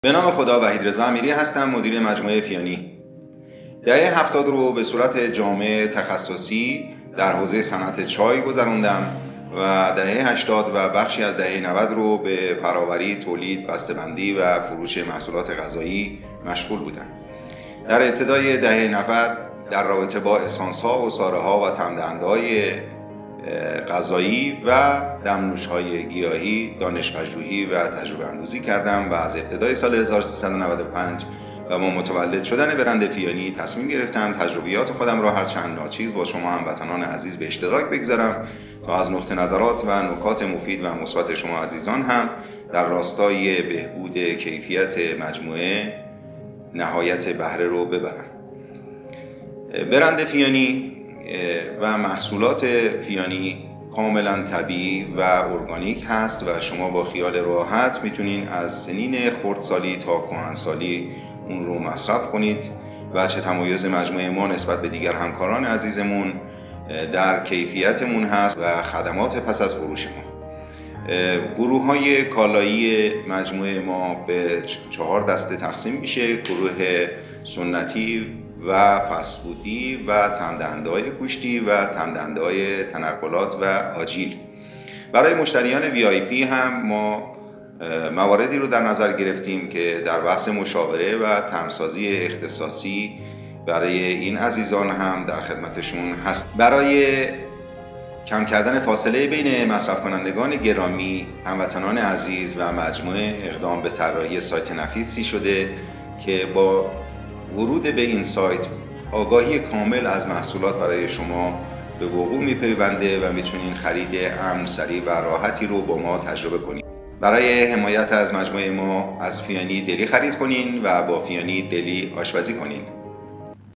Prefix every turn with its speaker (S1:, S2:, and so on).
S1: به نام خدا. وحیدرضا امیری هستم، مدیر مجموعه فیانی. دهه 70 رو به صورت جامع تخصصی در حوزه صنعت چای گذراندم و دهه 80 و بخشی از دهه 90 رو به فراوری، تولید، بسته‌بندی و فروش محصولات غذایی مشغول بودم. در ابتدای دهه 90 در رابطه با اسانس‌ها، عصاره‌ها و طعم‌دهنده‌های غذایی و دمنوش‌های گیاهی دانش پژوهی و تجربه اندوزی کردم و از ابتدای سال 1395 و با متولد شدن برند فیانی تصمیم گرفتم تجربیات خودم را هرچند ناچیز با شما هموطنان عزیز به اشتراک بگذارم تا از نقطه نظرات و نکات مفید و مثبت شما عزیزان هم در راستای بهبود کیفیت مجموعه نهایت بهره رو ببرم. برند فیانی و محصولات فیانی کاملا طبیعی و ارگانیک هست و شما با خیال راحت میتونین از سنین خردسالی تا کهنسالی اون رو مصرف کنید. و چه تمایز مجموعه ما نسبت به دیگر همکاران عزیزمون در کیفیتمون هست و خدمات پس از فروش ما. گروه های کالایی مجموعه ما به 4 دسته تقسیم میشه: گروه سنتی و فست‌فودی و طعم‌دهنده‌های گوشتی و طعم‌دهنده‌های تنقلات و آجیل. برای مشتریان VIP هم ما مواردی رو در نظر گرفتیم که در بحث مشاوره و طعم‌سازی اختصاصی برای این عزیزان هم در خدمتشون هست. برای کم کردن فاصله بین مصرف کنندگان گرامی، هموطنان عزیز و مجموعه اقدام به طراحی سایت نفیسی شده که با ورود به این سایت آگاهی کامل از محصولات برای شما به وقوع میپیونده و میتونین خرید امن، سریع و راحتی رو با ما تجربه کنید. برای حمایت از مجموعه ما از فیانی دلی خرید کنین و با فیانی دلی آشپزی کنین.